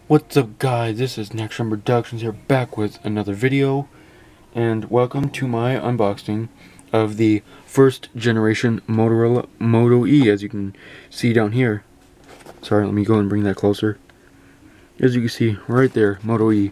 What's up, guys? This is Next Gen Productions here, back with another video, and welcome to my unboxing of the first generation Motorola Moto E, as you can see down here. Sorry, let me go and bring that closer. As you can see right there, Moto E.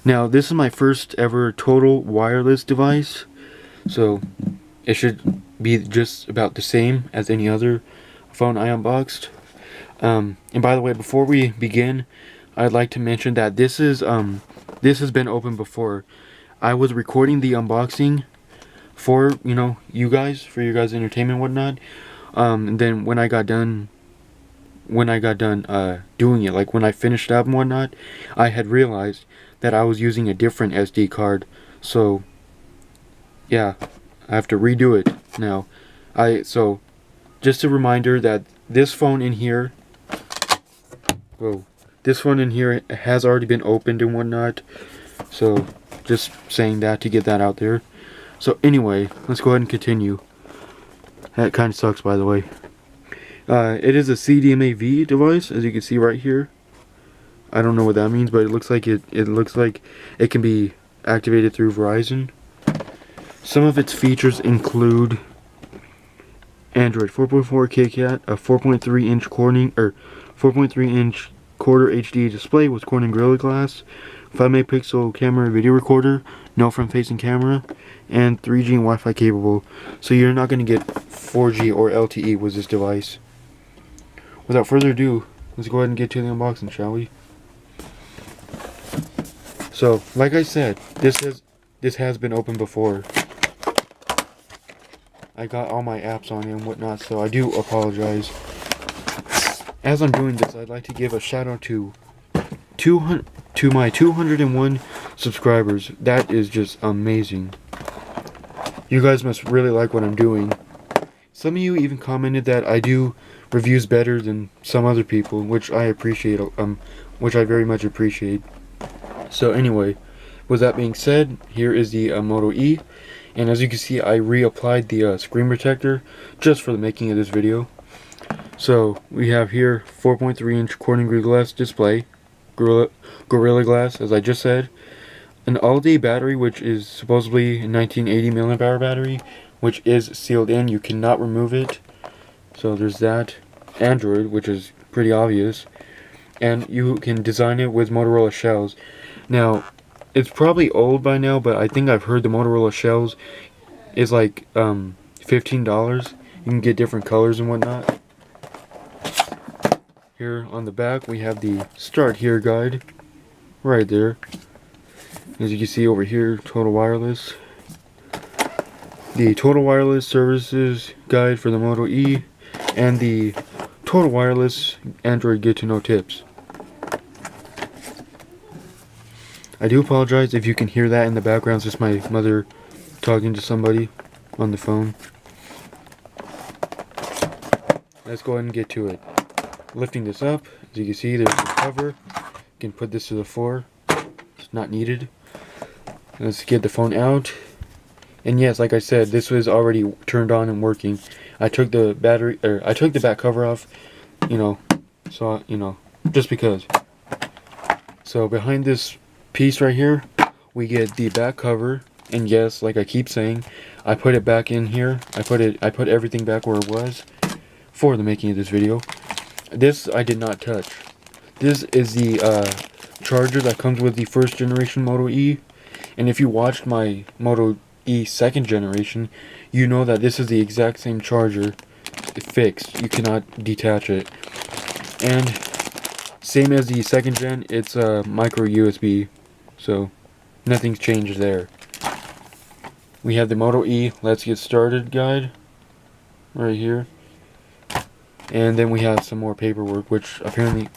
Now, this is my first ever total wireless device, so it should be just about the same as any other phone I unboxed. And by the way, before we begin, I'd like to mention that this has been open before. I was recording the unboxing for you guys, for your guys' entertainment and whatnot. And then when I got done doing it, like when I finished up and whatnot, I had realized that I was using a different SD card. So yeah, I have to redo it now. So just a reminder that this phone in here, this one in here has already been opened and whatnot. So just saying that to get that out there. So anyway, let's go ahead and continue. That kind of sucks, by the way. It is a CDMA-V device, as you can see right here. I don't know what that means, but it looks like it can be activated through Verizon. Some of its features include Android 4.4 KitKat, a 4.3-inch Corning 4.3-inch quarter HD display with Corning Gorilla Glass, 5-megapixel camera video recorder, no front-facing camera, and 3G and Wi-Fi capable. So you're not going to get 4G or LTE with this device. Without further ado, let's go ahead and get to the unboxing, shall we? So, like I said, this has been opened before. I got all my apps on it and whatnot, so I do apologize. As I'm doing this, I'd like to give a shout out to my 201 subscribers. That is just amazing. You guys must really like what I'm doing. Some of you even commented that I do reviews better than some other people, which I appreciate, which I very much appreciate. So anyway, with that being said, here is the Moto E, and as you can see, I reapplied the screen protector just for the making of this video. So we have here 4.3-inch Corning Gorilla Glass display, Gorilla Glass, as I just said, an all-day battery, which is supposedly a 1980 mAh battery, which is sealed in. You cannot remove it. So there's that. Android, which is pretty obvious, and you can design it with Motorola shells. Now, it's probably old by now, but I think I've heard the Motorola shells is like $15. You can get different colors and whatnot. Here on the back we have the Start Here guide right there. As you can see over here, Total Wireless. The Total Wireless Services Guide for the Moto E, and the Total Wireless Android Get to Know Tips. I do apologize if you can hear that in the background. It's just my mother talking to somebody on the phone. Let's go ahead and get to it. Lifting this up, as you can see, there's the cover. You can put this to the floor. It's not needed. Let's get the phone out. And yes, like I said, this was already turned on and working. I took the back cover off, just because. So behind this piece right here, we get the back cover, and yes, like I keep saying, I put it back in here. I put everything back where it was for the making of this video. This I did not touch. This is the charger that comes with the first generation Moto E, and if you watched my Moto E second generation, you know that this is the exact same charger fixed. You cannot detach it. And same as the second gen, it's a micro USB, so nothing's changed there. We have the Moto E Let's Get Started guide right here. And then we have some more paperwork, which apparently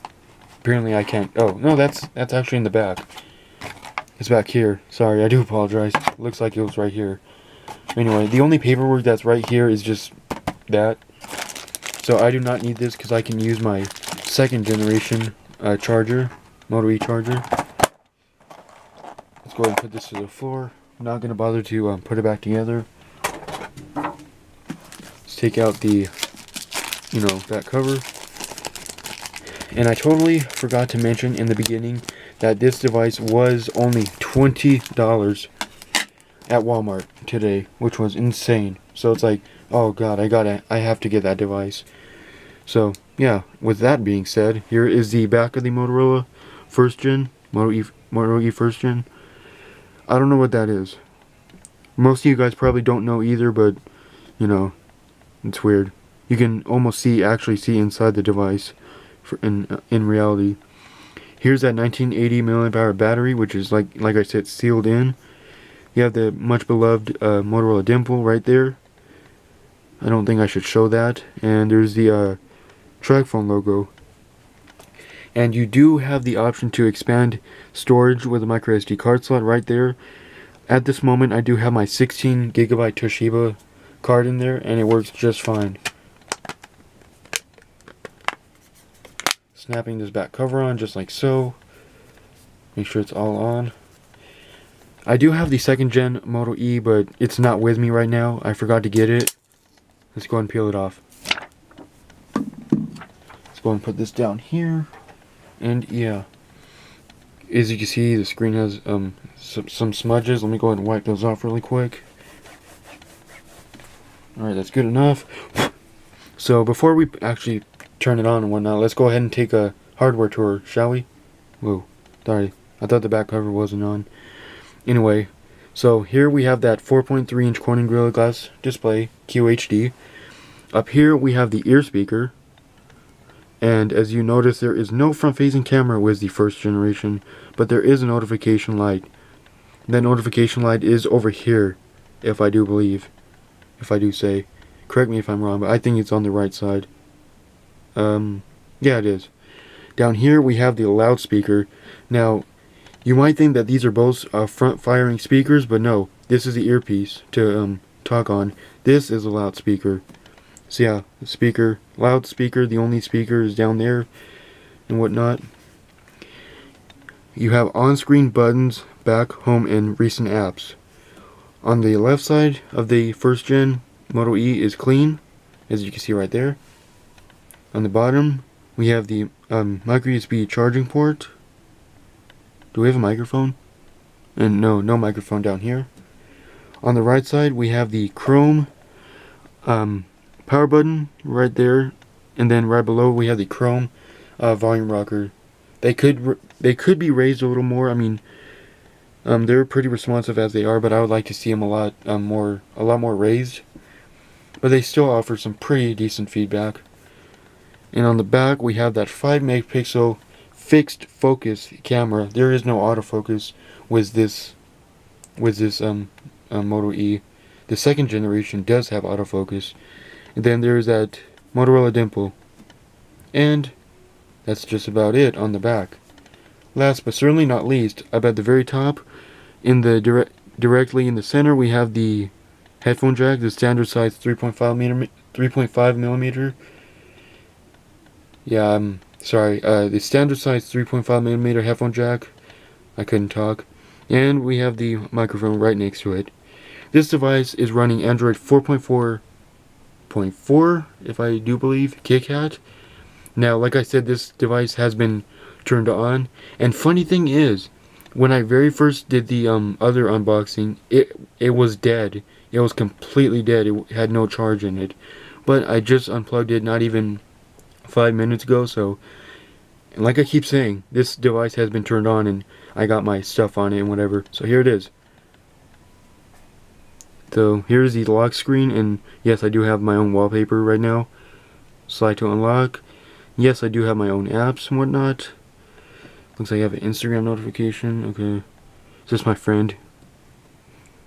I can't. Oh no, that's actually in the back. It's back here. Sorry, I do apologize. Looks like it was right here. Anyway, the only paperwork that's right here is just that. So I do not need this because I can use my second generation charger, Moto E charger. Let's go ahead and put this to the floor. I'm not going to bother to put it back together. Let's take out the, that cover. And I totally forgot to mention in the beginning that this device was only $20 at Walmart today, which was insane. So it's like, oh god, I have to get that device. So yeah, with that being said, here is the back of the Motorola first gen, Moto E first gen. I don't know what that is. Most of you guys probably don't know either, but you know, it's weird. You can almost actually see inside the device in reality. Here's that 1980 mAh battery, which is like I said, sealed in. You have the much beloved Motorola dimple right there. I don't think I should show that. And there's the TracFone logo. And you do have the option to expand storage with a micro SD card slot right there. At this moment, I do have my 16 gigabyte Toshiba card in there, and it works just fine. Snapping this back cover on just like so. Make sure it's all on. I do have the second gen Moto E, but it's not with me right now. I forgot to get it. Let's go ahead and peel it off. Let's go ahead and put this down here. And yeah, as you can see, the screen has some smudges. Let me go ahead and wipe those off really quick. Alright, that's good enough. So before we actually turn it on and whatnot, let's go ahead and take a hardware tour, shall we? Whoa, sorry. I thought the back cover wasn't on. Anyway, so here we have that 4.3 inch Corning Gorilla Glass display, QHD. Up here we have the ear speaker. And as you notice, there is no front-facing camera with the first generation, but there is a notification light. That notification light is over here, if I do say. Correct me if I'm wrong, but I think it's on the right side. Yeah, it is. Down here we have the loudspeaker. Now, you might think that these are both front-firing speakers, but no. This is the earpiece to talk on. This is a loudspeaker. So yeah, the speaker, loudspeaker, the only speaker is down there and whatnot. You have on-screen buttons, back, home, and recent apps. On the left side of the first gen Moto E is clean, as you can see right there. On the bottom, we have the micro USB charging port. Do we have a microphone? And no microphone down here. On the right side, we have the Chrome power button right there, and then right below we have the Chrome volume rocker. They could be raised a little more. I mean, they're pretty responsive as they are, but I would like to see them a lot more raised. But they still offer some pretty decent feedback. And on the back we have that 5 megapixel fixed focus camera. There is no autofocus with this Moto E. The second generation does have autofocus. And then there's that Motorola dimple. And that's just about it on the back. Last but certainly not least, up at the very top, in the directly in the center, we have the headphone jack, the standard size 3.5 millimeter. Yeah, I'm sorry. The standard size 3.5 millimeter headphone jack. I couldn't talk. And we have the microphone right next to it. This device is running Android 4.4. If I do believe, KitKat. Now, like I said, this device has been turned on, and funny thing is, when I very first did the other unboxing, it was dead. It was completely dead. It had no charge in it. But I just unplugged it not even 5 minutes ago, so, and like I keep saying, this device has been turned on and I got my stuff on it and whatever. So here it is. So here's the lock screen, and yes, I do have my own wallpaper right now. Slide to unlock. Yes, I do have my own apps and whatnot. Looks like I have an Instagram notification. Okay, is this my friend?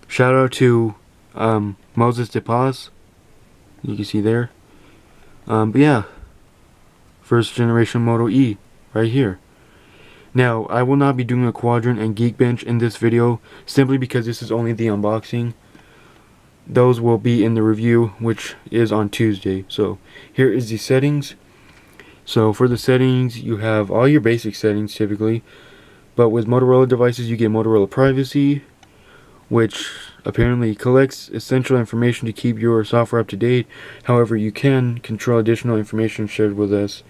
Shout out to Moses DePaz. You can see there. But yeah, first generation Moto E right here. Now, I will not be doing a Quadrant and Geekbench in this video, simply because this is only the unboxing. Those will be in the review, which is on Tuesday. So here is the settings. So for the settings, you have all your basic settings typically, but with Motorola devices you get Motorola Privacy, which apparently collects essential information to keep your software up to date. However, you can control additional information shared with us,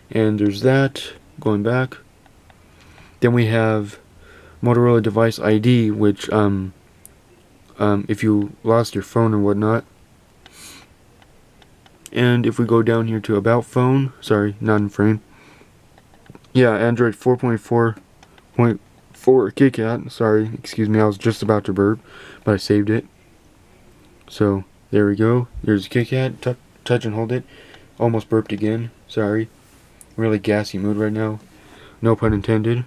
And there's that, going back. Then we have Motorola device ID, which if you lost your phone or whatnot. And if we go down here to about phone, sorry, not in frame. Yeah, Android 4.4.4 KitKat. Sorry, excuse me, I was just about to burp, but I saved it. So there we go. There's KitKat. Touch and hold it. Almost burped again. Sorry. Really gassy mood right now. No pun intended.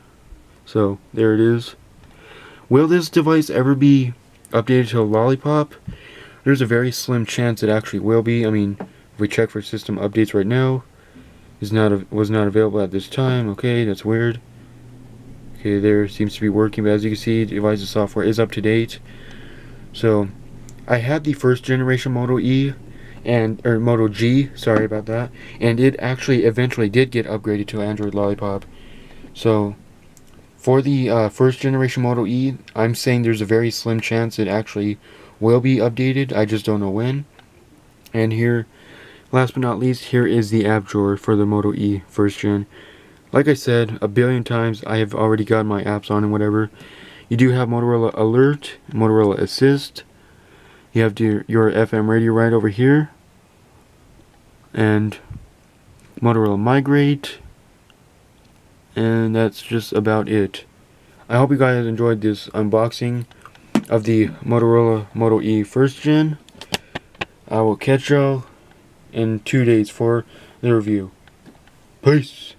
So there it is. Will this device ever be updated to a Lollipop? There's a very slim chance it actually will be. I mean, if we check for system updates right now, was not available at this time. Okay, that's weird. Okay, there seems to be working, but as you can see, the device's software is up to date. So, I had the first generation Moto E or Moto G, sorry about that, and it actually eventually did get upgraded to Android Lollipop. So, for the first generation Moto E, I'm saying there's a very slim chance it actually will be updated. I just don't know when. And here, last but not least, here is the app drawer for the Moto E first gen. Like I said a billion times, I have already got my apps on and whatever. You do have Motorola Alert, Motorola Assist. You have your FM radio right over here. And Motorola Migrate. And that's just about it. I hope you guys enjoyed this unboxing of the Motorola Moto E first gen. I will catch y'all in 2 days for the review. Peace.